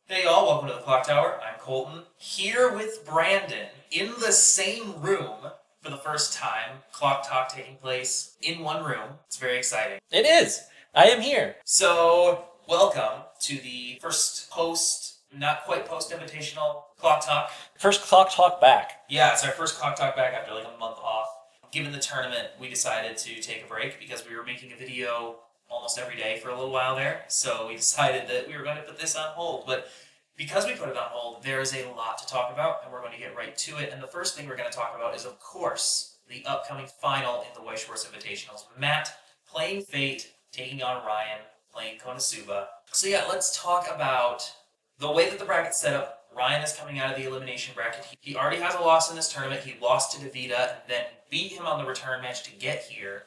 Hey y'all, welcome to the Clock Tower. I'm Colton, here with Brandon in the same room for the first time. Clock Talk taking place in one room. It's very exciting. It is. I am here. So, welcome to the first not quite post invitational Clock Talk. First Clock Talk back. Yeah, it's our first Clock Talk back after like a month off. Given the tournament, we decided to take a break because we were making a video almost every day for a little while there. So we decided that we were going to put this on hold. But because we put it on hold, there is a lot to talk about, and we're going to get right to it. And the first thing we're going to talk about is, of course, the upcoming final in the Weiss Schwarz Invitationals. Matt playing Fate, taking on Ryan, playing Konosuba. So yeah, let's talk about the way that the bracket's set up. Ryan is coming out of the elimination bracket. He already has a loss in this tournament. He lost to Davida and then beat him on the return match to get here.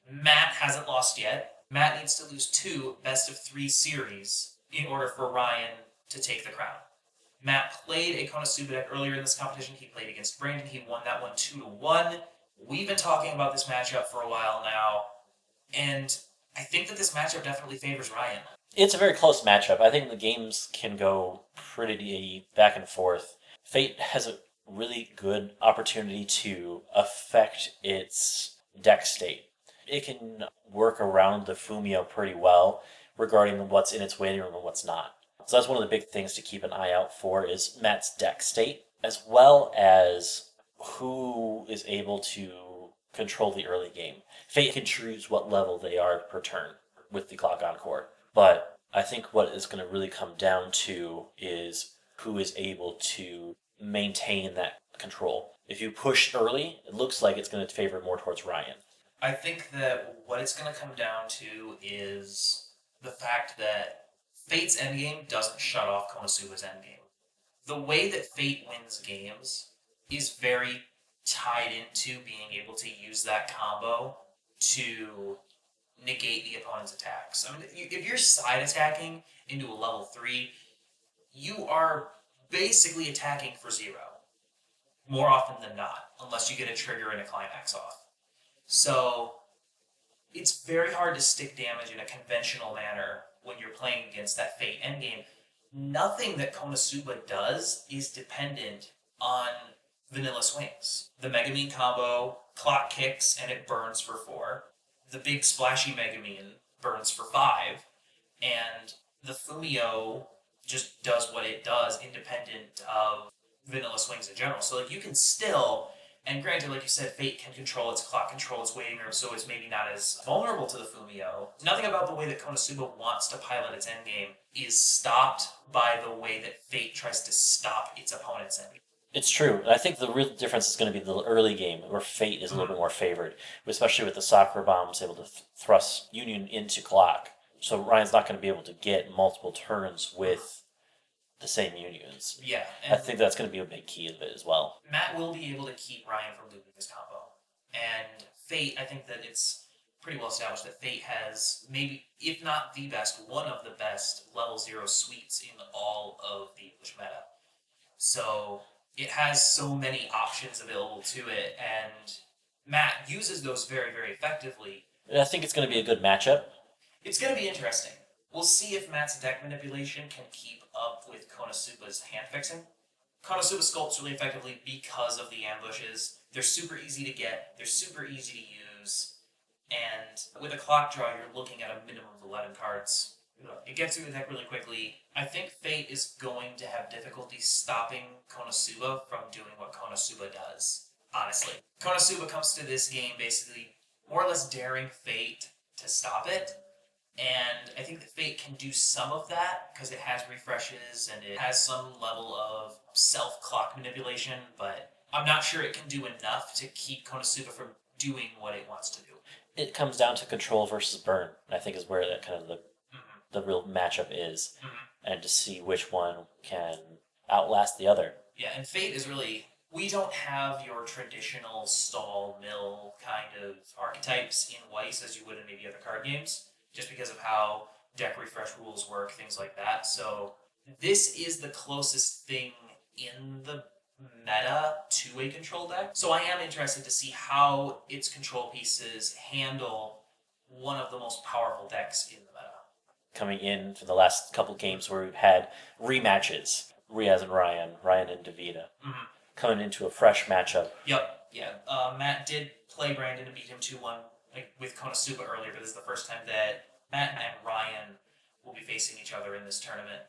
Matt hasn't lost yet. Matt needs to lose 2 best-of-3 series in order for Ryan to take the crown. Matt played a Konosuba deck earlier in this competition. He played against Brandon. He won that one 2-1. We've been talking about this matchup for a while now, and I think that this matchup definitely favors Ryan. It's a very close matchup. I think the games can go pretty back and forth. Fate has a really good opportunity to affect its deck state. It can work around the Fumio pretty well regarding what's in its waiting room and what's not. So that's one of the big things to keep an eye out for is Matt's deck state, as well as who is able to control the early game. Fate can choose what level they are per turn with the Clock Encore. But I think what is going to really come down to is who is able to maintain that control. If you push early, it looks like it's going to favor more towards Ryan. I think that what it's going to come down to is the fact that Fate's endgame doesn't shut off Konosuba's endgame. The way that Fate wins games is very tied into being able to use that combo to negate the opponent's attacks. I mean, if you're side attacking into a level 3, you are basically attacking for 0. More often than not, unless you get a trigger and a climax off. So, it's very hard to stick damage in a conventional manner when you're playing against that Fate endgame. Nothing that Konosuba does is dependent on vanilla swings. The Megumin combo, clock kicks and it burns for 4. The big splashy Megumin burns for 5. And the Fumio just does what it does independent of vanilla swings in general. So like you can still, and granted, like you said, Fate can control its clock, control its waiting room, so it's maybe not as vulnerable to the Fumio. Nothing about the way that Konosuba wants to pilot its endgame is stopped by the way that Fate tries to stop its opponent's endgame. It's true. I think the real difference is going to be the early game, where Fate is a little bit more favored, especially with the Sakura bombs able to thrust Union into Clock. So Ryan's not going to be able to get multiple turns with the same Unions. Yeah. I think that's going to be a big key of it as well. Matt will be able to keep Ryan from losing his combo. And Fate, I think that it's pretty well established that Fate has maybe, if not the best, one of the best level 0 suites in all of the English meta. So it has so many options available to it, and Matt uses those very, very effectively. I think it's going to be a good matchup. It's going to be interesting. We'll see if Matt's deck manipulation can keep up with Konosuba's hand fixing. Konosuba sculpts really effectively because of the ambushes. They're super easy to get, they're super easy to use, and with a clock draw, you're looking at a minimum of 11 cards. It gets through the deck really quickly. I think Fate is going to have difficulty stopping Konosuba from doing what Konosuba does, honestly. Konosuba comes to this game basically more or less daring Fate to stop it, and I think that Fate can do some of that because it has refreshes and it has some level of self-clock manipulation, but I'm not sure it can do enough to keep Konosuba from doing what it wants to do. It comes down to control versus burn, I think is where that kind of the real matchup is, and to see which one can outlast the other. Yeah, and Fate is really, we don't have your traditional stall mill kind of archetypes in Weiss as you would in maybe other card games, just because of how deck refresh rules work, things like that. So this is the closest thing in the meta to a control deck. So I am interested to see how its control pieces handle one of the most powerful decks in the meta. coming in for the last couple games where we've had rematches. Riaz and Ryan and Davida, coming into a fresh matchup. Yep, yeah. Matt did play Brandon and beat him 2-1 with Konosuba earlier, but this is the first time that Matt and Ryan will be facing each other in this tournament.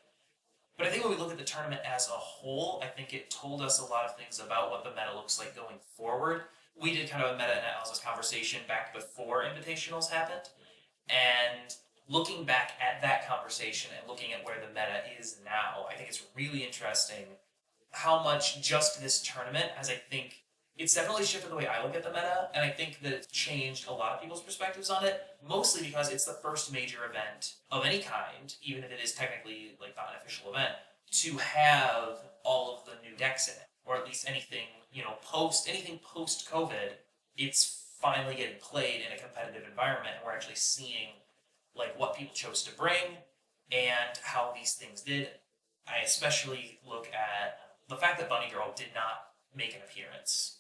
But I think when we look at the tournament as a whole, I think it told us a lot of things about what the meta looks like going forward. We did kind of a meta analysis conversation back before Invitationals happened, and looking back at that conversation and looking at where the meta is now, I think it's really interesting how much just this tournament has, I think, it's definitely shifted the way I look at the meta, and I think that it's changed a lot of people's perspectives on it, mostly because it's the first major event of any kind, even if it is technically like not an official event, to have all of the new decks in it, or at least anything, post COVID, it's finally getting played in a competitive environment, and we're actually seeing like what people chose to bring and how these things did. I especially look at the fact that Bunny Girl did not make an appearance.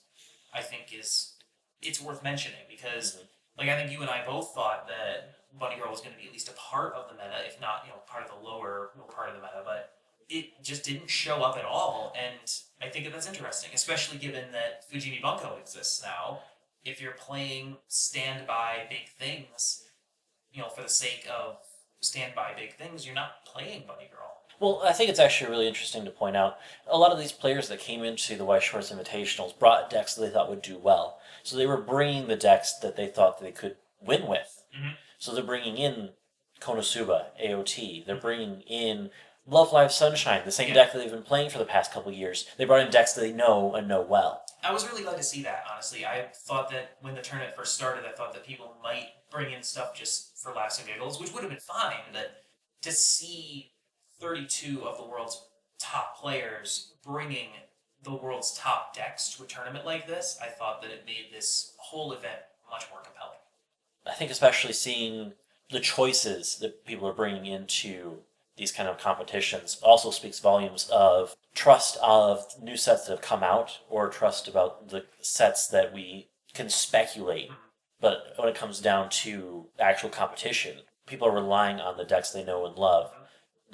I think it's worth mentioning because I think you and I both thought that Bunny Girl was going to be at least a part of the meta, if not part of the lower part of the meta, but it just didn't show up at all, and I think that's interesting, especially given that Fujimi Bunko exists now. If you're playing standby big things, for the sake of standby big things, you're not playing Bunny Girl. Well, I think it's actually really interesting to point out a lot of these players that came into the Weiss Schwarz Invitationals brought decks that they thought would do well. So they were bringing the decks that they thought they could win with. So they're bringing in Konosuba, AOT. They're bringing in Love Live Sunshine, the same deck that they've been playing for the past couple of years. They brought in decks that they know and know well. I was really glad to see that, honestly. I thought that when the tournament first started, I thought that people might bring in stuff just for laughs and giggles, which would have been fine, but to see 32 of the world's top players bringing the world's top decks to a tournament like this, I thought that it made this whole event much more compelling. I think especially seeing the choices that people are bringing into these kind of competitions also speaks volumes of trust of new sets that have come out or trust about the sets that we can speculate. But when it comes down to actual competition, people are relying on the decks they know and love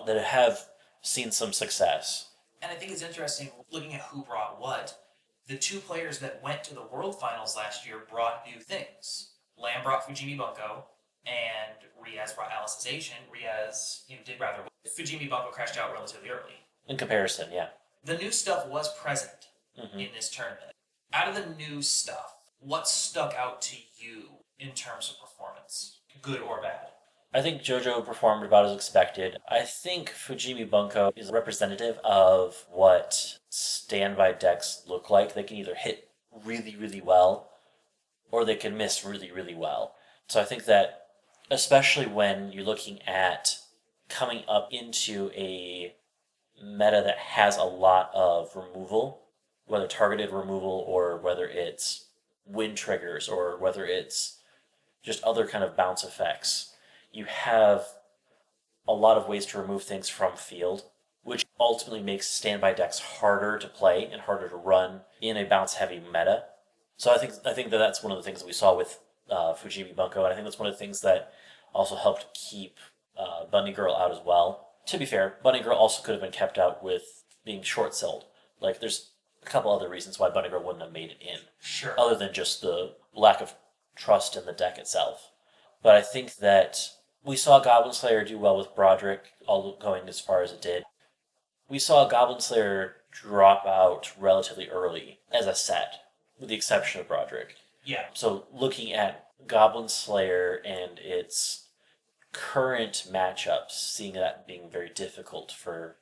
that have seen some success. And I think it's interesting looking at who brought what. The two players that went to the World Finals last year brought new things. Lamb brought Fujimi Bunko, and Riaz brought Alicization. Riaz did rather well. Fujimi Bunko crashed out relatively early. In comparison, yeah. The new stuff was present in this tournament. Out of the new stuff, what stuck out to you in terms of performance, good or bad? I think JoJo performed about as expected. I think Fujimi Bunko is representative of what standby decks look like. They can either hit really, really well, or they can miss really, really well. So I think that, especially when you're looking at coming up into a meta that has a lot of removal, whether targeted removal or whether it's wind triggers or whether it's just other kind of bounce effects, you have a lot of ways to remove things from field, which ultimately makes standby decks harder to play and harder to run in a bounce-heavy meta. So I think that that's one of the things that we saw with Fujimi Bunko, and I think that's one of the things that also helped keep Bunny Girl out as well. To be fair, Bunny Girl also could have been kept out with being short-sold. There's a couple other reasons why Bunny Girl wouldn't have made it in. Sure. Other than just the lack of trust in the deck itself. But I think that we saw Goblin Slayer do well with Broderick, all going as far as it did. We saw Goblin Slayer drop out relatively early as a set, with the exception of Broderick. Yeah. So looking at Goblin Slayer and its current matchups, seeing that being very difficult for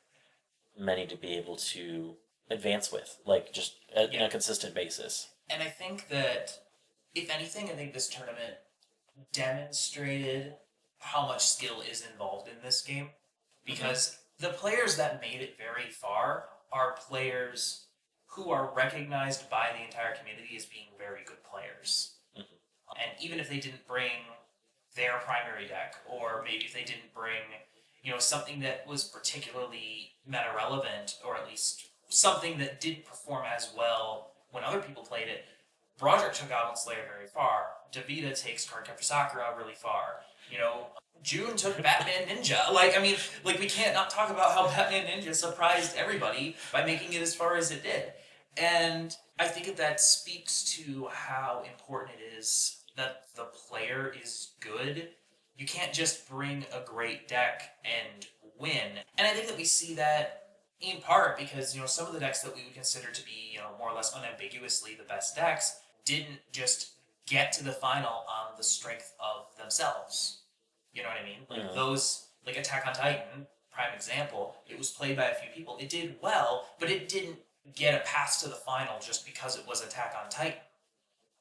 many to be able to advance with, just in a consistent basis. And I think that, if anything, I think this tournament demonstrated how much skill is involved in this game. Because the players that made it very far are players who are recognized by the entire community as being very good players. And even if they didn't bring their primary deck, or maybe if they didn't bring, something that was particularly meta relevant, or at least something that didn't perform as well when other people played it, Broderick took Goblin Slayer very far. Davida takes Cardcaptor Sakura really far. You know, June took Batman Ninja. Like, I mean, like, we can't not talk about how Batman Ninja surprised everybody by making it as far as it did. And I think that speaks to how important it is that the player is good. You can't just bring a great deck and win. And I think that we see that in part because, some of the decks that we would consider to be, more or less unambiguously the best decks didn't just get to the final on the strength of themselves. You know what I mean? Like those, like Attack on Titan, prime example, it was played by a few people. It did well, but it didn't get a pass to the final just because it was Attack on Titan.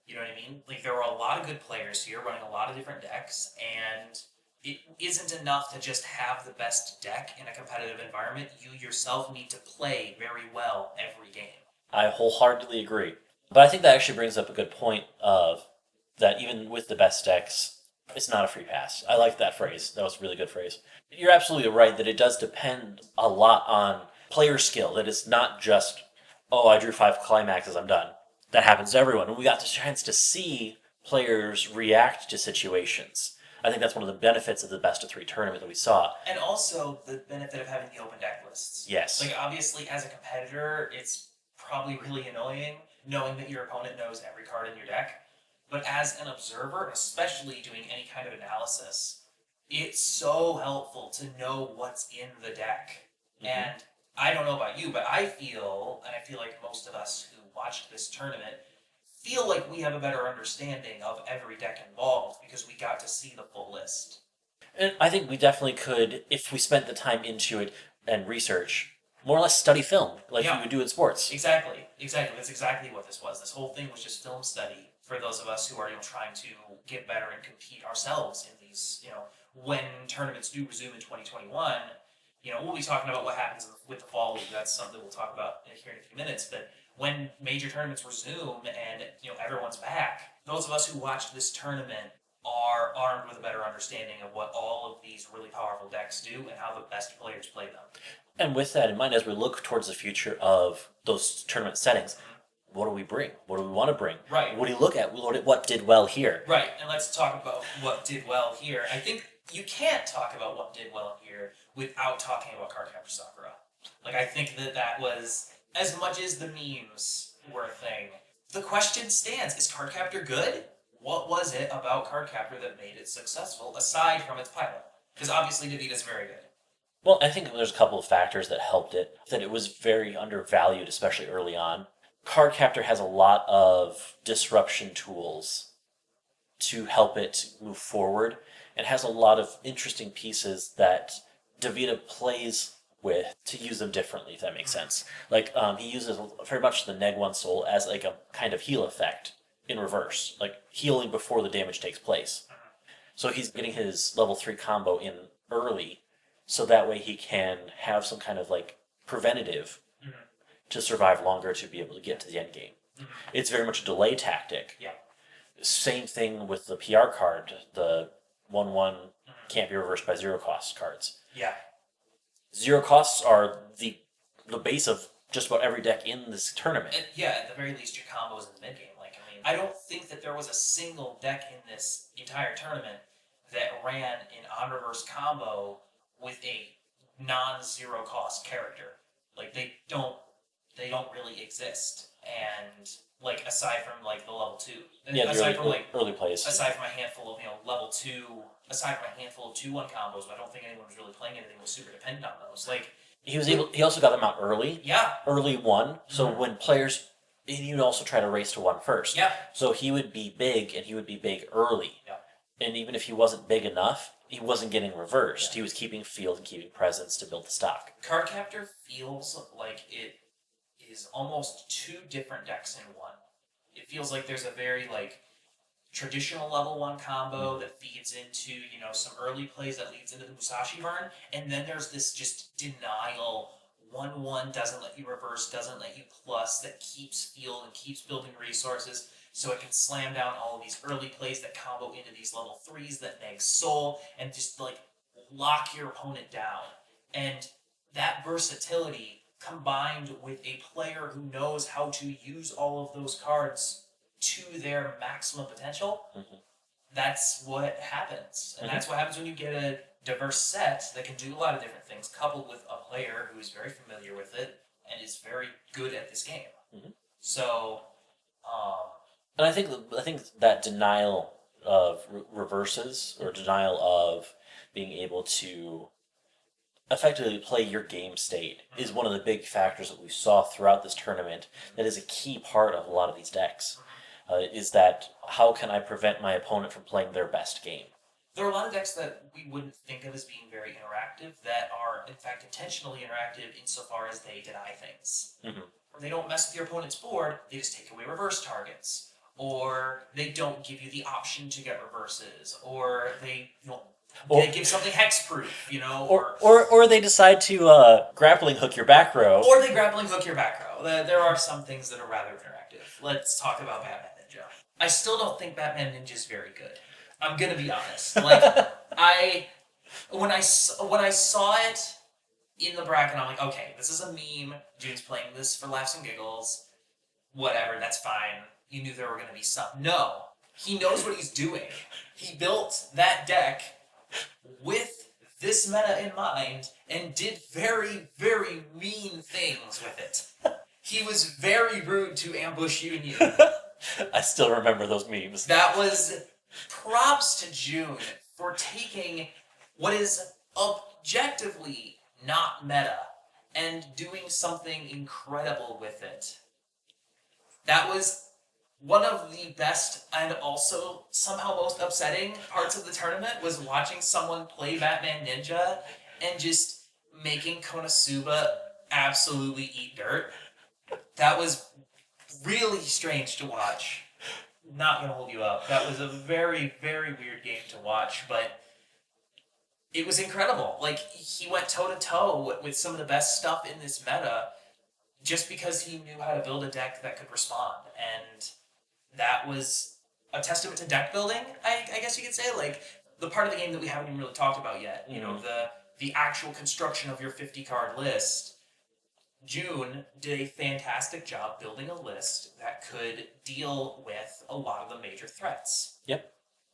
You know what I mean? Like there were a lot of good players here running a lot of different decks, and it isn't enough to just have the best deck in a competitive environment. You yourself need to play very well every game. I wholeheartedly agree. But I think that actually brings up a good point of that even with the best decks, it's not a free pass. I like that phrase. That was a really good phrase. You're absolutely right that it does depend a lot on player skill. That it's not just, oh, I drew 5 climaxes, I'm done. That happens to everyone. And we got the chance to see players react to situations. I think that's one of the benefits of the best of 3 tournament that we saw. And also the benefit of having the open deck lists. Yes. Like obviously as a competitor, it's probably really annoying knowing that your opponent knows every card in your deck. But as an observer, especially doing any kind of analysis, it's so helpful to know what's in the deck. Mm-hmm. And I don't know about you, but I feel like most of us who watched this tournament feel like we have a better understanding of every deck involved because we got to see the full list. And I think we definitely could, if we spent the time into it and research, more or less study film, like you would do in sports. Exactly. That's exactly what this was. This whole thing was just film study for those of us who are trying to get better and compete ourselves in these, when tournaments do resume in 2021, we'll be talking about what happens with the fall league. That's something we'll talk about here in a few minutes. But when major tournaments resume and everyone's back, those of us who watched this tournament are armed with a better understanding of what all of these really powerful decks do and how the best players play them. And with that in mind, as we look towards the future of those tournament settings, what do we bring? What do we want to bring? Right. What do you look at? What did well here? Right, and let's talk about what did well here. I think you can't talk about what did well here without talking about Cardcaptor Sakura. Like, I think that was, as much as the memes were a thing, the question stands, is Cardcaptor good? What was it about Cardcaptor that made it successful, aside from its pilot? Because obviously Davita's very good. Well, I think there's a couple of factors that helped it. That it was very undervalued, especially early on. Cardcaptor has a lot of disruption tools to help it move forward, and has a lot of interesting pieces that Davita plays with to use them differently, if that makes sense. Like, he uses very much the Neg 1 Soul as like a kind of heal effect in reverse, like healing before the damage takes place. So he's getting his level 3 combo in early, so that way he can have some kind of like preventative to survive longer to be able to get to the end game. It's very much a delay tactic. Yeah. Same thing with the PR card, the 1/1 can't be reversed by 0 cost cards. Yeah. 0 costs are the base of just about every deck in this tournament. And yeah, at the very least, your combos in the mid game. Like, I mean, I don't think that there was a single deck in this entire tournament that ran an on reverse combo with a non-0 cost character. Like, they don't really exist. And like, aside from like the level 2, aside from like early plays, aside from a handful of level 2, aside from a handful of 2/1 combos, I don't think anyone was really playing anything that was super dependent on those. Like, he also got them out early. Yeah. Early 1. So when players, and you'd also try to race to 1 first. Yeah. So he would be big, and he would be big early. Yeah. And even if he wasn't big enough, he wasn't getting reversed. Yeah. He was keeping field and keeping presence to build the stock. Cardcaptor feels like it is almost 2 different decks in one. It feels like there's a very like traditional level 1 combo that feeds into, some early plays that leads into the Musashi burn, and then there's this just denial 1/1 doesn't let you reverse, doesn't let you plus, that keeps field and keeps building resources so it can slam down all of these early plays that combo into these level 3s that neg soul and just like lock your opponent down. And that versatility combined with a player who knows how to use all of those cards to their maximum potential that's what happens. And that's what happens when you get a diverse set that can do a lot of different things, coupled with a player who is very familiar with it and is very good at this game. So, and I think that denial of reverses, or denial of being able to effectively play your game state, is one of the big factors that we saw throughout this tournament. That is a key part of a lot of these decks. Is that how can I prevent my opponent from playing their best game? There are a lot of decks that we wouldn't think of as being very interactive that are, in fact, intentionally interactive insofar as they deny things. Or they don't mess with your opponent's board, they just take away reverse targets. Or they don't give you the option to get reverses. Or they they give something hexproof, Or they decide to grappling hook your back row. Or they grappling hook your back row. There are some things that are rather interactive. Let's talk about Batman Ninja. I still don't think Batman Ninja is very good. I'm gonna be honest. Like, when I saw it in the bracket, I'm like, okay, this is a meme. June's playing this for laughs and giggles. Whatever, that's fine. You knew there were gonna be some. No, he knows what he's doing. He built that deck with this meta in mind and did very, very mean things with it. He was very rude to Ambush Union. I still remember those memes. That was props to June for taking what is objectively not meta and doing something incredible with it. That was one of the best and also somehow most upsetting parts of the tournament, was watching someone play Batman Ninja and just making Konosuba absolutely eat dirt. That was really strange to watch. Not gonna hold you up. That was a very, very weird game to watch, but it was incredible. Like, he went toe-to-toe with some of the best stuff in this meta just because he knew how to build a deck that could respond. And that was a testament to deck building, I guess you could say. Like, the part of the game that we haven't even really talked about yet. The actual construction of your 50-card list. June did a fantastic job building a list that could deal with a lot of the major threats. Yep.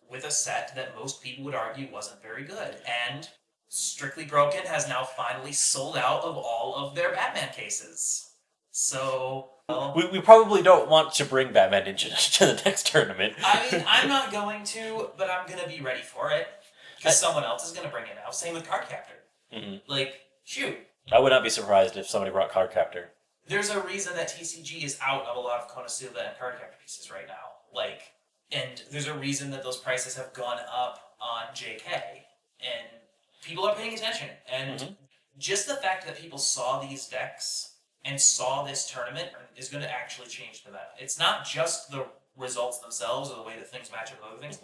With a set that most people would argue wasn't very good. And Strictly Broken has now finally sold out of all of their Batman cases. So... We probably don't want to bring Batman Ninja to the next tournament. I mean, I'm not going to, but I'm going to be ready for it. Because someone else is going to bring it out. Same with Cardcaptor. Like, shoot. I would not be surprised if somebody brought Cardcaptor. There's a reason that TCG is out of a lot of Konosuba and Cardcaptor pieces right now. Like, and there's a reason that those prices have gone up on JK. And people are paying attention. And just the fact that people saw these decks and saw this tournament is going to actually change the meta. It's not just the results themselves or the way that things match up with other things.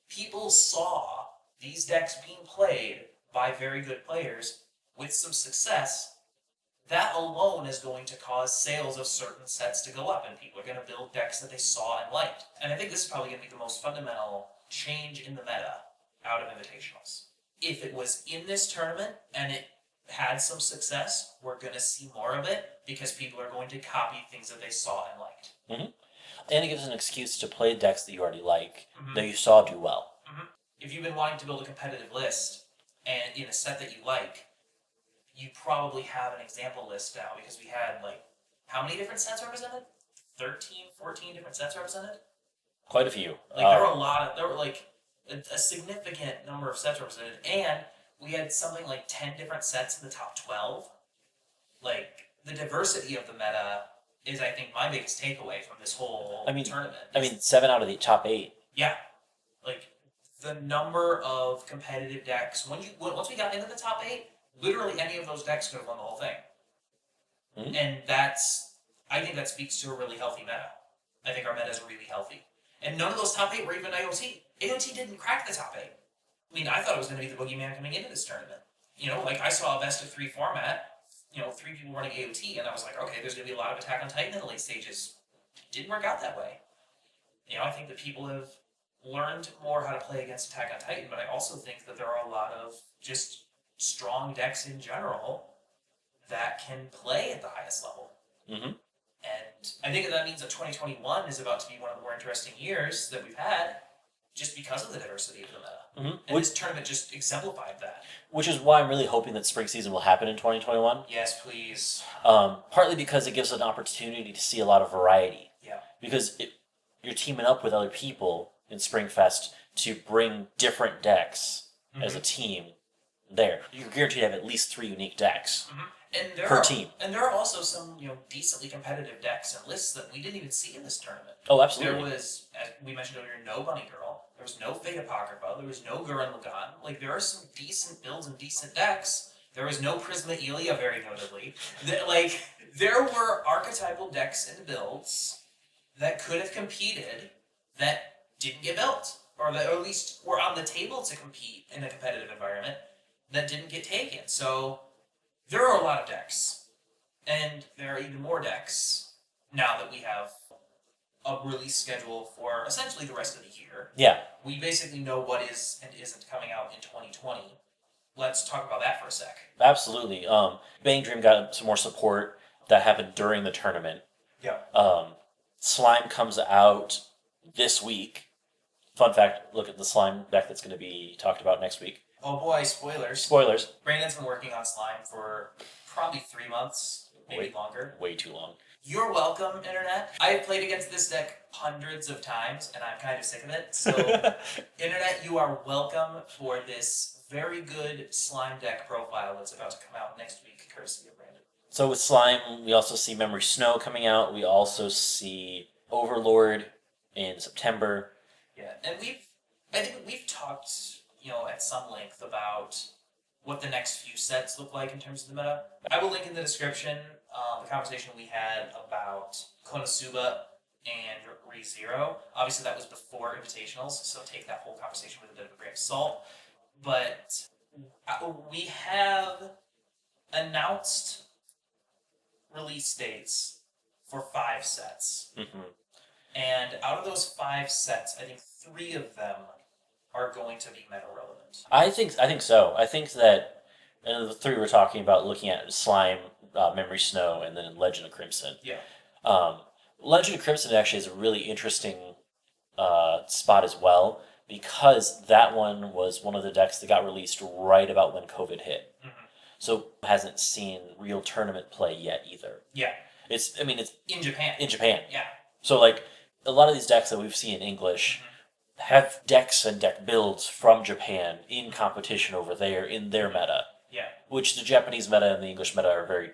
People saw these decks being played by very good players with some success. That alone is going to cause sales of certain sets to go up, and people are going to build decks that they saw and liked. And I think this is probably going to be the most fundamental change in the meta out of Invitationals. If it was in this tournament and it had some success, we're going to see more of it because people are going to copy things that they saw and liked. And it gives an excuse to play decks that you already like, that you saw do well. If you've been wanting to build a competitive list and in a set that you like, you probably have an example list now, because we had, like, how many different sets represented? 13, 14 different sets represented? Quite a few. Like, there were like a significant number of sets represented, and we had something like 10 different sets in the top 12. Like, the diversity of the meta is, I think, my biggest takeaway from this whole tournament. 7 out of the top 8. Yeah. Like, the number of competitive decks, once we got into the top 8, literally any of those decks could have won the whole thing. And I think that speaks to a really healthy meta. I think our meta is really healthy. And none of those top 8 were even AOT. AOT didn't crack the top 8. I mean, I thought it was going to be the boogeyman coming into this tournament. Like, I saw a best of 3 format, 3 people running AOT, and I was like, okay, there's going to be a lot of Attack on Titan in the late stages. It didn't work out that way. I think that people have learned more how to play against Attack on Titan, but I also think that there are a lot of just strong decks in general that can play at the highest level. And I think that means that 2021 is about to be one of the more interesting years that we've had, just because of the diversity of the meta. Mm-hmm. And this tournament just exemplified that. Which is why I'm really hoping that spring season will happen in 2021. Yes, please. Partly because it gives an opportunity to see a lot of variety. Yeah. Because you're teaming up with other people in Springfest to bring different decks as a team there. You're guaranteed to have at least 3 unique decks per team. And there are also some, decently competitive decks and lists that we didn't even see in this tournament. Oh, absolutely. There was, as we mentioned earlier, no Bunny Girl. There was no Fate Apocrypha. There was no Gurren Lagann. Like, there are some decent builds and decent decks. There was no Prisma Elia, very notably. There were archetypal decks and builds that could have competed that didn't get built. Or that at least were on the table to compete in a competitive environment that didn't get taken. So there are a lot of decks. And there are even more decks now that we have a release schedule for essentially the rest of the year. Yeah. We basically know what is and isn't coming out in 2020. Let's talk about that for a sec. Absolutely. Bang Dream got some more support that happened during the tournament. Yeah. Slime comes out this week. Fun fact, look at the Slime deck that's going to be talked about next week. Oh boy, spoilers. Spoilers. Brandon's been working on Slime for probably 3 months, maybe longer. Way too long. You're welcome, Internet. I have played against this deck hundreds of times, and I'm kind of sick of it. So, Internet, you are welcome for this very good Slime deck profile that's about to come out next week, courtesy of Brandon. So with Slime, we also see Memory Snow coming out. We also see Overlord in September. Yeah, and I think we've talked, at some length about what the next few sets look like in terms of the meta. I will link in the description the conversation we had about Konosuba and ReZero. Obviously, that was before Invitationals, so take that whole conversation with a bit of a grain of salt. But we have announced release dates for 5 sets. Mm-hmm. And out of those 5 sets, I think 3 of them are going to be meta relevant. I think so. I think that, and the 3 we're talking about, looking at Slime, Memory Snow, and then Legend of Crimson. Yeah. Legend of Crimson actually is a really interesting spot as well, because that one was one of the decks that got released right about when COVID hit. Mm-hmm. So hasn't seen real tournament play yet either. Yeah. It's in Japan. In Japan. Yeah. So a lot of these decks that we've seen in English have decks and deck builds from Japan in competition over there in their meta. Yeah. Which the Japanese meta and the English meta are very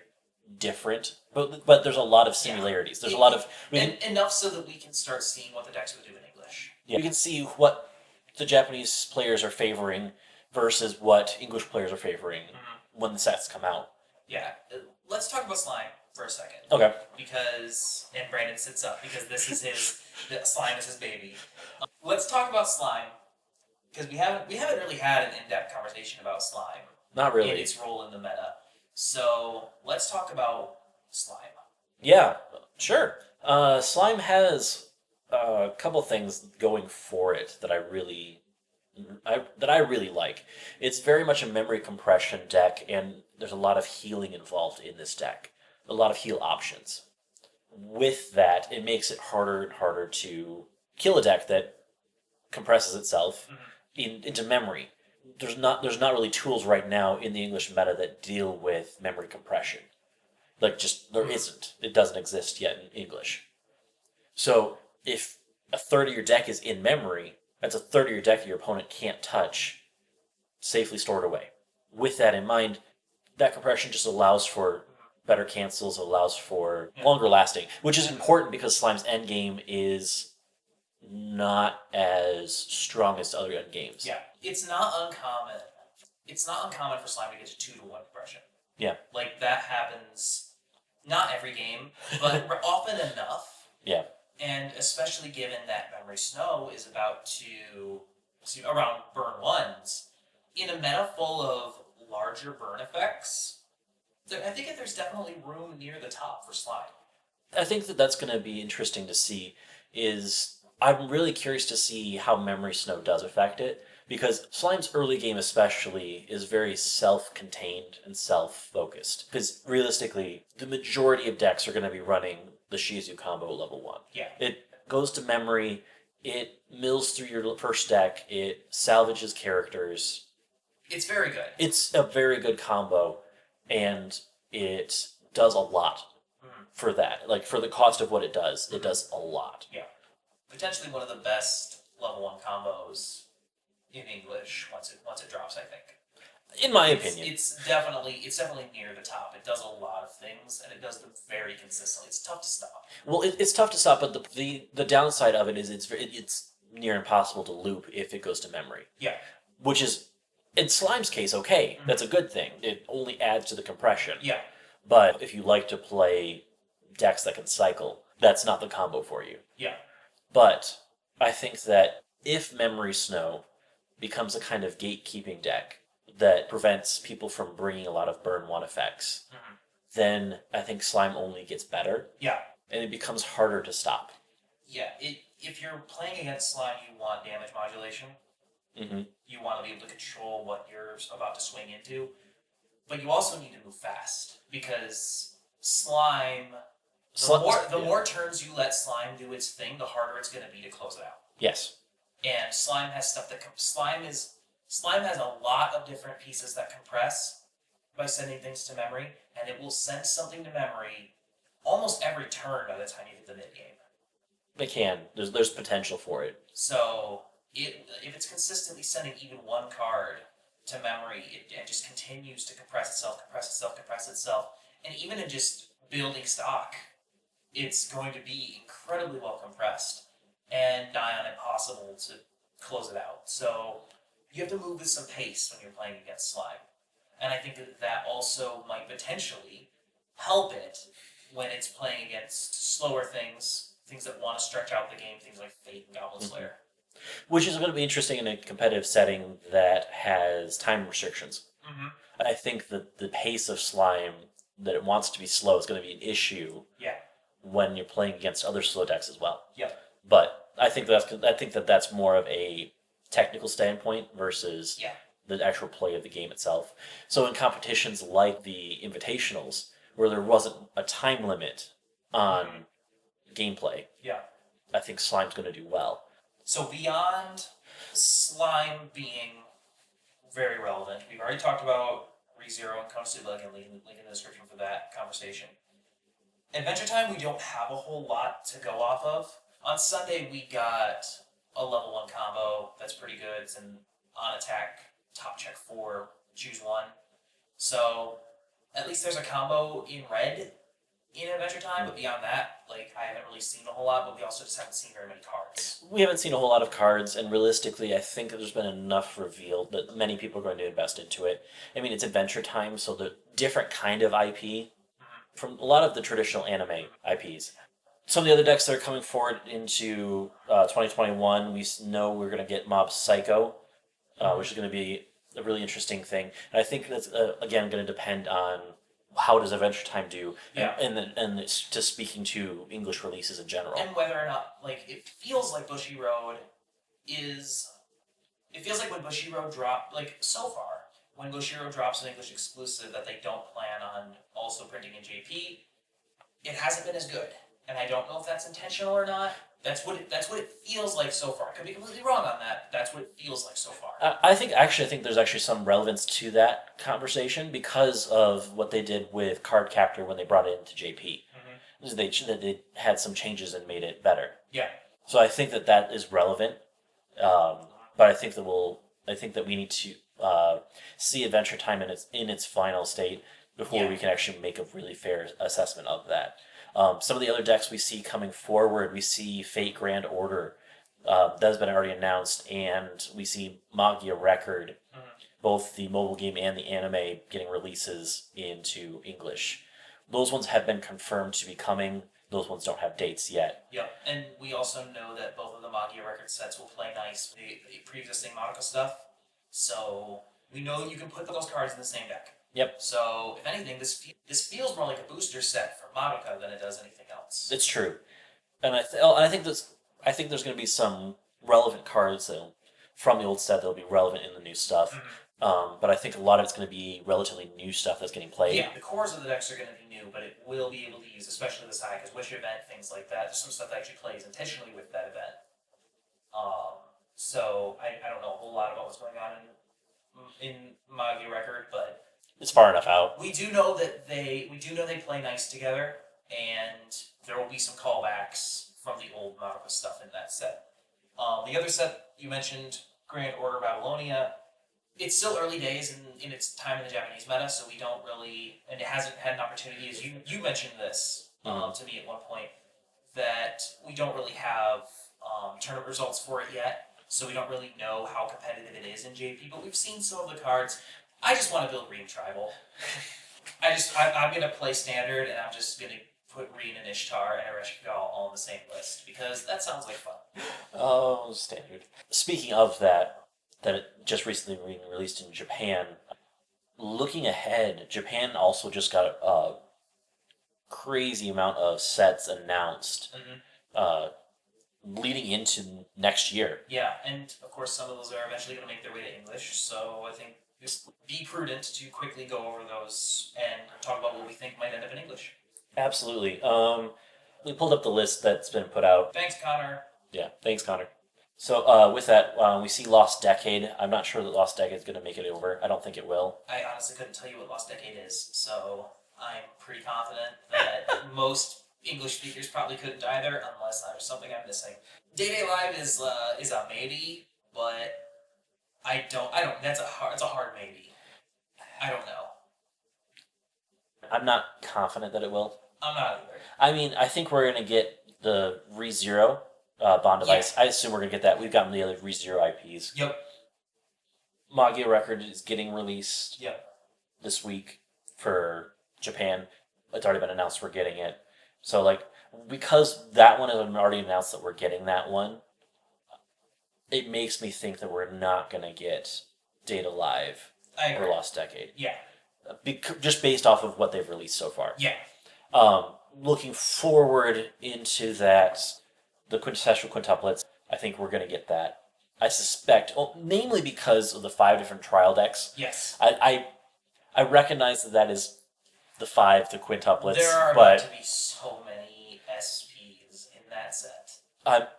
different, but there's a lot of similarities. There's a lot of enough so that we can start seeing what the decks would do in English. Yeah. We can see what the Japanese players are favoring versus what English players are favoring when the sets come out. Yeah. Let's talk about Slime for a second. Okay. And Brandon sits up because this is Slime is his baby. Let's talk about Slime because we haven't really had an in-depth conversation about Slime. Not really. And its role in the meta. So let's talk about Slime. Yeah, sure. Slime has a couple things going for it that I really like. It's very much a memory compression deck, and there's a lot of healing involved in this deck. A lot of heal options. With that, it makes it harder and harder to kill a deck that compresses itself into memory. There's not really tools right now in the English meta that deal with memory compression. There isn't. It doesn't exist yet in English. So if a third of your deck is in memory, that's a third of your deck that your opponent can't touch, safely stored away. With that in mind, that compression just allows for better cancels, allows for longer lasting, which is important because Slime's endgame is not as strong as other endgames. Yeah. It's not uncommon. It's not uncommon for Slime to get to 2-to-1 compression. Yeah. That happens not every game, but often enough. Yeah. And especially given that Memory Snow is about to around burn 1s, in a meta full of larger burn effects, I think that there's definitely room near the top for Slime. I think that's going to be interesting to see. I'm really curious to see how Memory Snow does affect it, because Slime's early game especially is very self-contained and self-focused. Because realistically, the majority of decks are going to be running the Shizu combo level 1. Yeah. It goes to memory, It mills through your first deck. It salvages characters. It's very good. It's a very good combo, and it does a lot for that. Like, for the cost of what it does a lot. Yeah. Potentially one of the best level 1 combos in English once it drops, I think. In my opinion. It's definitely near the top. It does a lot of things, and it does them very consistently. It's tough to stop. Well, it's tough to stop, but the downside of it is it's near impossible to loop if it goes to memory. Yeah. Which is, in Slime's case, okay. That's a good thing. It only adds to the compression. Yeah. But if you like to play decks that can cycle, that's not the combo for you. Yeah. But I think that if Memory Snow becomes a kind of gatekeeping deck that prevents people from bringing a lot of burn 1 effects, then I think Slime only gets better. Yeah. And it becomes harder to stop. Yeah. If you're playing against Slime, you want damage modulation. Mm-hmm. You want to be able to control what you're about to swing into. But you also need to move fast, because Slime... The more turns you let Slime do its thing, the harder it's going to be to close it out. Yes. And Slime has stuff that... Slime has a lot of different pieces that compress by sending things to memory, and it will send something to memory almost every turn by the time you hit the mid-game. It can. There's potential for it. So, if it's consistently sending even one card to memory, it just continues to compress itself, and even in just building stock, it's going to be incredibly well compressed and nigh on impossible to close it out. So you have to move with some pace when you're playing against Slime. And I think that also might potentially help it when it's playing against slower things that want to stretch out the game, things like Fate and Goblin Slayer. Which is going to be interesting in a competitive setting that has time restrictions. Mm-hmm. I think that the pace of Slime, that it wants to be slow, is going to be an issue. Yeah. When you're playing against other slow decks as well. Yeah. But I think that's more of a technical standpoint versus the actual play of the game itself. So in competitions like the Invitationals, where there wasn't a time limit on gameplay, I think Slime's going to do well. So beyond Slime being very relevant, we've already talked about ReZero and Konosuba, again, link in the description for that conversation. Adventure Time, we don't have a whole lot to go off of. On Sunday, we got a level 1 combo that's pretty good. It's an on attack, top check 4, choose 1. So, at least there's a combo in red in Adventure Time, but beyond that, I haven't really seen a whole lot, but we also just haven't seen very many cards. We haven't seen a whole lot of cards, and realistically, I think that there's been enough revealed that many people are going to invest into it. I mean, it's Adventure Time, so the different kind of IP from a lot of the traditional anime IPs. Some of the other decks that are coming forward into 2021, we know we're going to get Mob Psycho, which is going to be a really interesting thing. And I think that's, again, going to depend on how does Adventure Time do, and it's just speaking to English releases in general. And whether or not, it feels like Bushiroad is... It feels like when Bushiroad dropped, so far, when Bushiroad drops an English exclusive that they don't plan on also printing in JP, it hasn't been as good. And I don't know if that's intentional or not. That's what it feels like so far. I could be completely wrong on that. That's what it feels like so far. I think there's actually some relevance to that conversation because of what they did with Card Captor when they brought it into JP. Mm-hmm. They had some changes and made it better. Yeah. So I think that is relevant. But I think that we need to see Adventure Time in its final state before we can actually make a really fair assessment of that. Some of the other decks we see coming forward, we see Fate Grand Order, that has been already announced, and we see Magia Record, both the mobile game and the anime, getting releases into English. Those ones have been confirmed to be coming. Those ones don't have dates yet. Yep, and we also know that both of the Magia Record sets will play nice with the pre-existing Madoka stuff, so we know you can put those cards in the same deck. Yep. So, if anything, this feels more like a booster set for Madoka than it does anything else. It's true, and I think there's going to be some relevant cards from the old set that'll be relevant in the new stuff. Mm-hmm. But I think a lot of it's going to be relatively new stuff that's getting played. Yeah, the cores of the decks are going to be new, but it will be able to use, especially the Saika's Wish event, things like that. There's some stuff that actually plays intentionally with that event. So I don't know a whole lot about what's going on in Magi record, but It's far enough out. we do know they play nice together, and there will be some callbacks from the old Madoka stuff in that set. The other set you mentioned, Grand Order Babylonia, it's still early days in its time in the Japanese meta, so we don't really, and it hasn't had an opportunity, as you mentioned this to me at one point, that we don't really have tournament results for it yet, so we don't really know how competitive it is in JP, but we've seen some of the cards. I just want to build Ream Tribal. I'm going to play Standard, and I'm just going to put Reen and Ishtar and Ereshkigal all on the same list, because that sounds like fun. Oh, Standard. Speaking of that it just recently released in Japan, looking ahead, Japan also just got a crazy amount of sets announced leading into next year. Yeah, and of course some of those are eventually going to make their way to English, so I think just be prudent to quickly go over those and talk about what we think might end up in English. Absolutely. We pulled up the list that's been put out. Thanks, Connor. Yeah, thanks, Connor. So with that, we see Lost Decade. I'm not sure that Lost Decade is going to make it over. I don't think it will. I honestly couldn't tell you what Lost Decade is, so I'm pretty confident that most English speakers probably couldn't either, unless there's something I'm missing. Day Day Live is a maybe, but I don't. It's a hard maybe. I don't know. I'm not confident that it will. I'm not either. I mean, I think we're going to get the ReZero Bond device. Yeah. I assume we're going to get that. We've gotten the other ReZero IPs. Yep. Magia record is getting released this week for Japan. It's already been announced we're getting it. So, because that one has been already announced that we're getting that one, it makes me think that we're not going to get Data Live or Lost Decade. Yeah. Just based off of what they've released so far. Yeah. Looking forward into that, the quintessential quintuplets, I think we're going to get that. I suspect, mainly because of the 5 different trial decks. Yes. I recognize that is the quintuplets. There are about to be so many SPs in that set.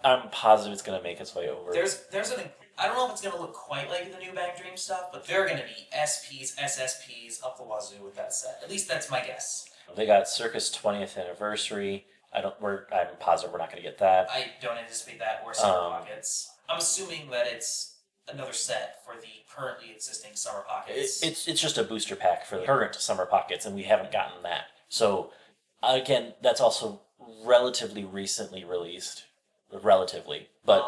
I'm positive it's going to make its way over. I don't know if it's going to look quite like the new Bang Dream stuff, but there are going to be SPs, SSPs up the wazoo with that set. At least that's my guess. They got Circus 20th Anniversary. I'm positive we're not going to get that. I don't anticipate that or Summer Pockets. I'm assuming that it's another set for the currently existing Summer Pockets. It's just a booster pack for the current Summer Pockets, and we haven't gotten that. So, again, that's also relatively recently released. Relatively. But,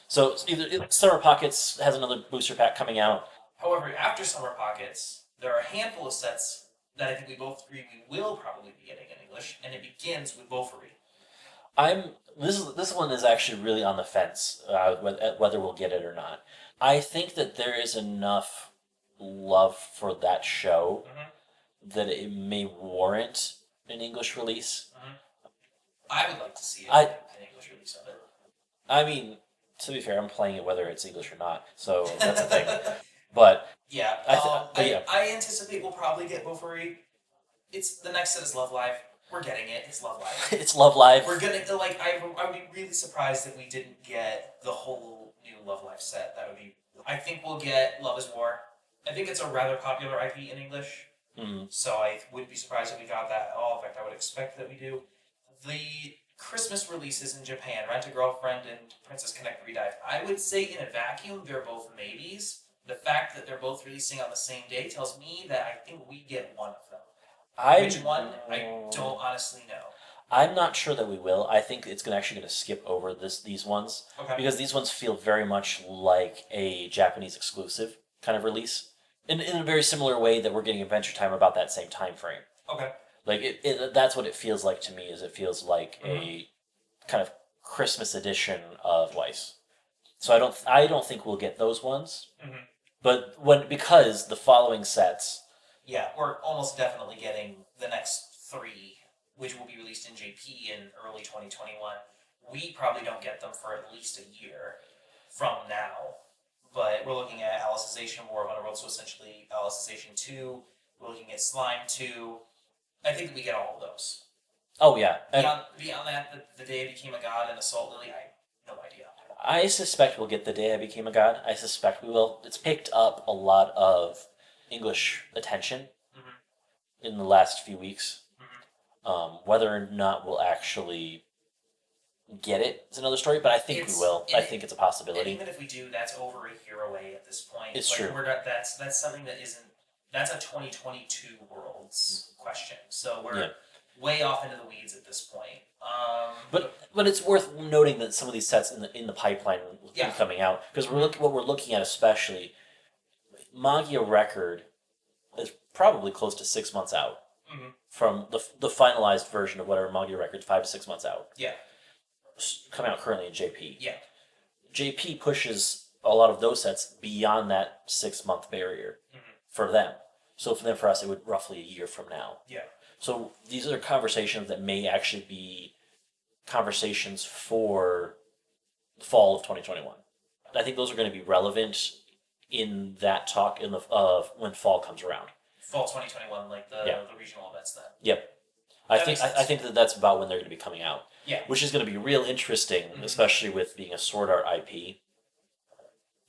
so either Summer Pockets has another booster pack coming out. However, after Summer Pockets, there are a handful of sets that I think we both agree we will probably be getting in English, and it begins with Beaufort. This one is actually really on the fence whether we'll get it or not. I think that there is enough love for that show that it may warrant an English release. I would like to see an English release of it. I mean, to be fair, I'm playing it whether it's English or not, so that's the thing. But yeah, I anticipate we'll probably get Beaufort. It's the next set is Love Live. We're getting it. It's Love Live. It's Love Live. We're gonna I would be really surprised if we didn't get the whole new Love Live set. That would be. I think we'll get Love Is War. I think it's a rather popular IP in English, so I wouldn't be surprised if we got that at all. In fact, I would expect that we do. The Christmas releases in Japan, Rent a Girlfriend and Princess Connect Redive. I would say in a vacuum, they're both maybes. The fact that they're both releasing on the same day tells me that I think we get one of them. Which one? I don't honestly know. I'm not sure that we will. I think it's actually going to skip over these ones. Okay. Because these ones feel very much like a Japanese exclusive kind of release. In a very similar way that we're getting Adventure Time about that same time frame. Okay. That's what it feels like to me, is it feels like a kind of Christmas edition of Weiss. So I don't think we'll get those ones. But because the following sets... Yeah, we're almost definitely getting the next 3, which will be released in JP in early 2021. We probably don't get them for at least a year from now. But we're looking at Alicization, War of Underworld, so essentially Alicization 2. We're looking at Slime 2. I think we get all of those. Oh, yeah. Beyond that, the day I became a god and Assault Lily, I have no idea. I suspect we'll get the day I became a god. I suspect we will. It's picked up a lot of English attention in the last few weeks. Whether or not we'll actually get it is another story, but I think we will. I think it's a possibility. And even if we do, that's over a year away at this point. It's true. That's something that isn't. That's a 2022 Worlds question. So we're way off into the weeds at this point. But it's worth noting that some of these sets in the pipeline will be coming out, because what we're looking at, especially Magia Record, is probably close to 6 months out from the finalized version of whatever Magia Record, 5 to 6 months out. Yeah. Coming out currently in JP. Yeah. JP pushes a lot of those sets beyond that 6 month barrier for them. So for us, it would roughly a year from now. Yeah. So these are conversations that may actually be conversations for the fall of 2021. I think those are going to be relevant in that talk in the when fall comes around. Fall 2021, like the regional events then. Yep. I think that's about when they're going to be coming out. Yeah. Which is going to be real interesting, especially with being a Sword Art IP.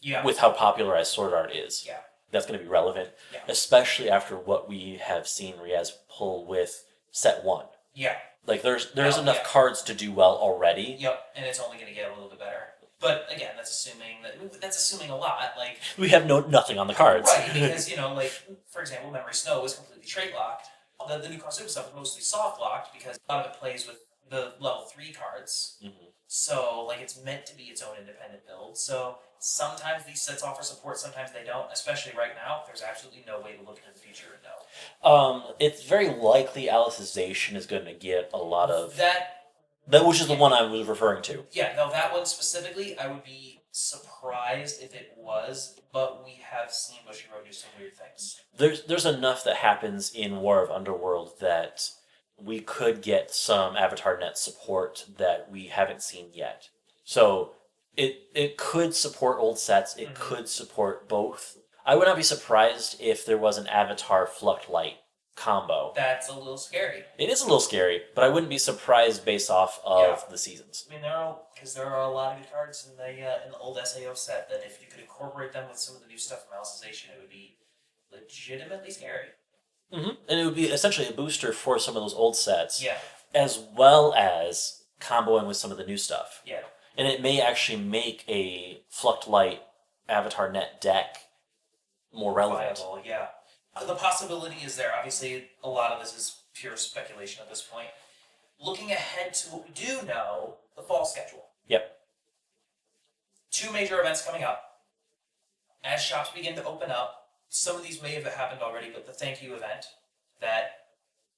Yeah. With how popularized Sword Art is. Yeah. That's going to be relevant, especially after what we have seen Riaz pull with set 1. Yeah. Like there's enough cards to do well already. Yep, and it's only going to get a little bit better. But again, that's assuming a lot. Like we have nothing on the cards, right? Because like for example, Memory Snow was completely trait locked. The new Konosuba stuff is mostly soft locked because a lot of it plays with the level 3 cards. So like it's meant to be its own independent build. So sometimes these sets offer support, sometimes they don't. Especially right now, there's absolutely no way to look into the future and know. It's very likely Alicization is going to get a lot of that, which is the one I was referring to. Yeah, no, that one specifically, I would be surprised if it was, but we have seen Bushiroad do some weird things. There's enough that happens in War of Underworld that we could get some Avatar Net support that we haven't seen yet. So it could support old sets. It could support both. I would not be surprised if there was an Avatar Fluct Light combo. That's a little scary. It is a little scary, but I wouldn't be surprised based off of the seasons. I mean, there are a lot of good cards in the old SAO set that if you could incorporate them with some of the new stuff from Alicization, it would be legitimately scary. And it would be essentially a booster for some of those old sets, as well as comboing with some of the new stuff. Yeah. And it may actually make a Fluct Light Avatar Net deck more relevant. Viable, yeah. The possibility is there. Obviously, a lot of this is pure speculation at this point. Looking ahead to what we do know, the fall schedule. Yep. 2 major events coming up. As shops begin to open up, some of these may have happened already, but the thank you event that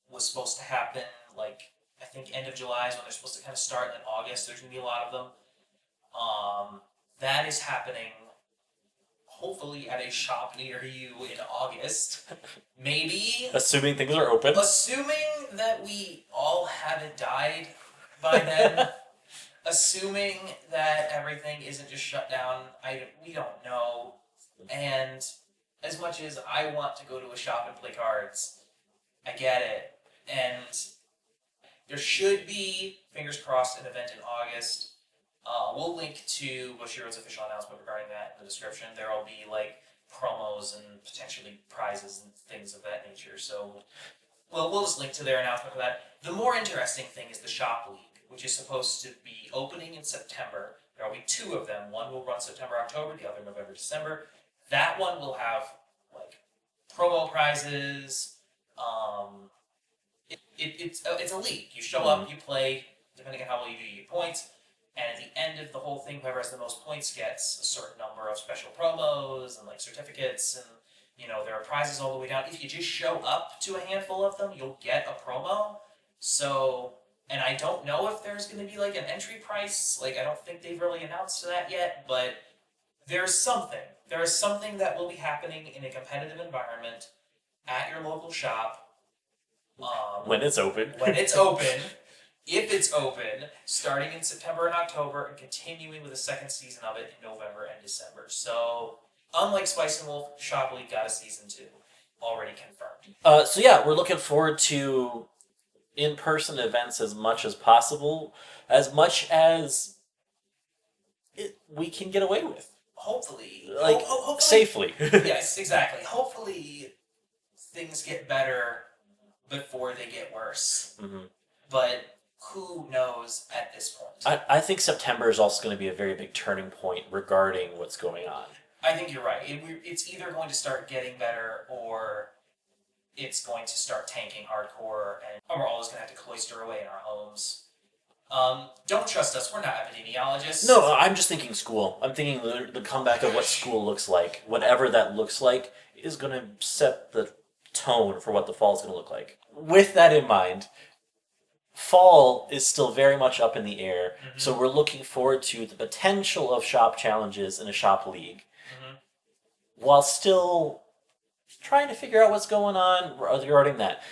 was supposed to happen, I think end of July is when they're supposed to kind of start, and then August, there's going to be a lot of them. That is happening hopefully at a shop near you in August. Maybe. Assuming things are open. Assuming that we all haven't died by then. Assuming that everything isn't just shut down. We don't know. And as much as I want to go to a shop and play cards, I get it. And there should be, fingers crossed, an event in August. We'll link to Bushiroad's official announcement regarding that in the description. There will be promos and potentially prizes and things of that nature. So, we'll just link to their announcement for that. The more interesting thing is the Shop League, which is supposed to be opening in September. There will be 2 of them. One will run September, October. The other November, December. That one will have promo prizes. It's a league. You show up, you play. Depending on how well you do, you get points. And at the end of the whole thing, whoever has the most points gets a certain number of special promos and certificates, and there are prizes all the way down. If you just show up to a handful of them, you'll get a promo. So, and I don't know if there's going to be an entry price. I don't think they've really announced that yet, but there's something. There is something that will be happening in a competitive environment at your local shop. When it's open. When it's open. If it's open, starting in September and October, and continuing with the second season of it in November and December. So, unlike Spice and Wolf, Shop League got a season 2 already confirmed. So yeah, we're looking forward to in-person events as much as possible. As much as we can get away with. Hopefully. Like, Hopefully, safely. Yes, exactly. Hopefully things get better before they get worse. Mm-hmm. But who knows at this point? I think September is also going to be a very big turning point regarding what's going on. I think you're right. It's either going to start getting better or it's going to start tanking hardcore, and we're all just going to have to cloister away in our homes. Don't trust us. We're not epidemiologists. No, I'm just thinking school. I'm thinking the comeback of what school looks like. Whatever that looks like is going to set the tone for what the fall is going to look like. With that in mind, fall is still very much up in the air, so we're looking forward to the potential of shop challenges in a shop league, while still trying to figure out what's going on regarding that.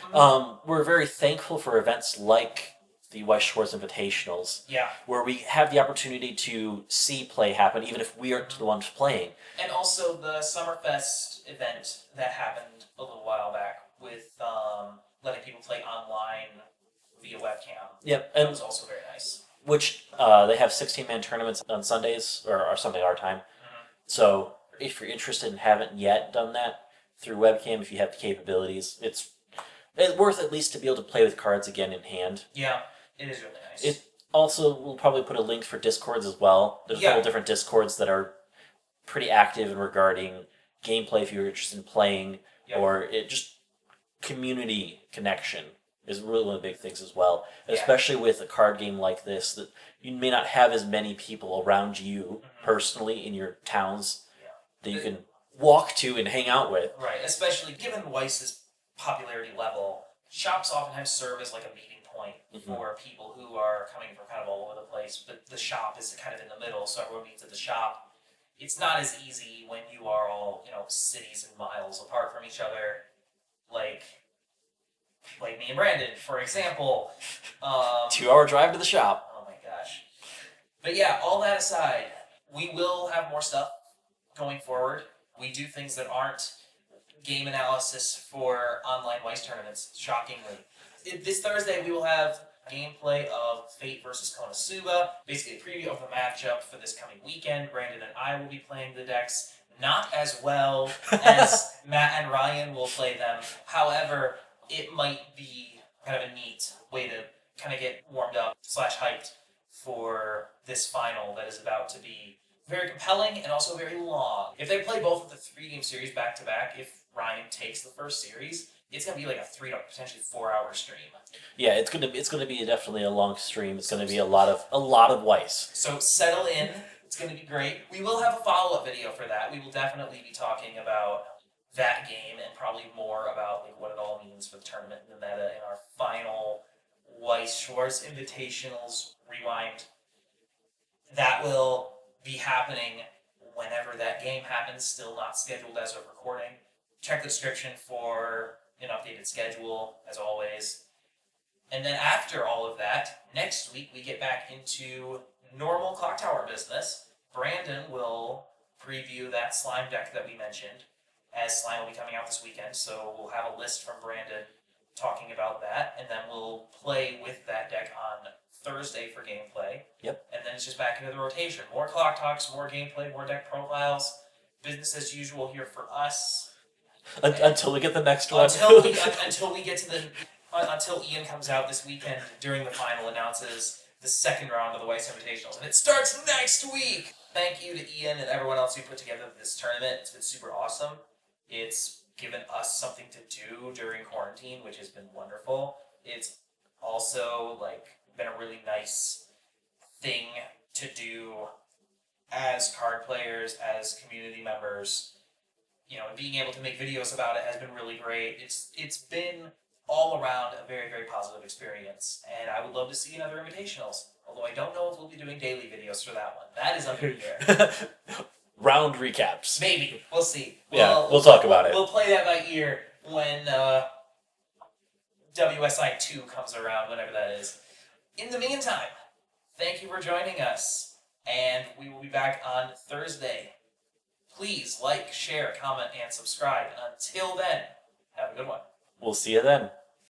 We're very thankful for events like the Weiss Schwarz Invitationals, where we have the opportunity to see play happen, even if we aren't the ones playing. And also the Summerfest event that happened a little while back with letting people play online via webcam. Yep, That and was also very nice. which they have 16-man tournaments on Sundays, or something our time. So if you're interested and haven't yet done that through webcam, if you have the capabilities, it's worth at least to be able to play with cards again in hand. Yeah, it is really nice. It also, we'll probably put a link for Discords as well. There's a couple different Discords that are pretty active in regarding gameplay if you're interested in playing, or it just community connection is really one of the big things as well. Especially with a card game like this, that you may not have as many people around you personally in your towns that you can walk to and hang out with. Right, especially given Weiss's popularity level, shops oftentimes serve as like a meeting point for people who are coming from kind of all over the place, but the shop is kind of in the middle, so everyone meets at the shop. It's not as easy when you are all, cities and miles apart from each other, like me and Brandon, for example. 2-hour drive to the shop. Oh my gosh. But yeah, all that aside, we will have more stuff going forward. We do things that aren't game analysis for online Weiss tournaments, shockingly. This Thursday, we will have gameplay of Fate versus Konosuba, basically a preview of the matchup for this coming weekend. Brandon and I will be playing the decks, not as well as Matt and Ryan will play them. However, it might be kind of a neat way to kind of get warmed up / hyped for this final that is about to be very compelling and also very long. If they play both of the 3-game series back to back, if Ryan takes the first series, it's gonna be like a 3 to potentially 4-hour stream. Yeah, it's gonna be definitely a long stream. It's gonna be a lot of Weiss. So settle in. It's gonna be great. We will have a follow-up video for that. We will definitely be talking about that game and probably more about like what it all means for the tournament and the meta in our final Weiss Schwarz Invitationals Rewind. That will be happening whenever that game happens, still not scheduled as of recording. Check the description for an updated schedule, as always. And then after all of that, next week we get back into normal Clock Tower business. Brandon will preview that slime deck that we mentioned, as slime will be coming out this weekend, so we'll have a list from Brandon talking about that, and then we'll play with that deck on Thursday for gameplay. Yep. And then it's just back into the rotation. More clock talks, more gameplay, more deck profiles. Business as usual here for us. Until we get the next one. Until we get to until Ian comes out this weekend during the final, announces the second round of the Weiss Invitationals, and it starts next week. Thank you to Ian and everyone else who put together this tournament. It's been super awesome. It's given us something to do during quarantine, which has been wonderful. It's also been a really nice thing to do as card players, as community members. And being able to make videos about it has been really great. It's been all around a very, very positive experience, and I would love to see another Invitationals. Although I don't know if we'll be doing daily videos for that one. That is up in the air. Round recaps. Maybe. We'll see. We'll talk about it. We'll play that by ear when WSI 2 comes around, whenever that is. In the meantime, thank you for joining us, and we will be back on Thursday. Please like, share, comment, and subscribe. Until then, have a good one. We'll see you then.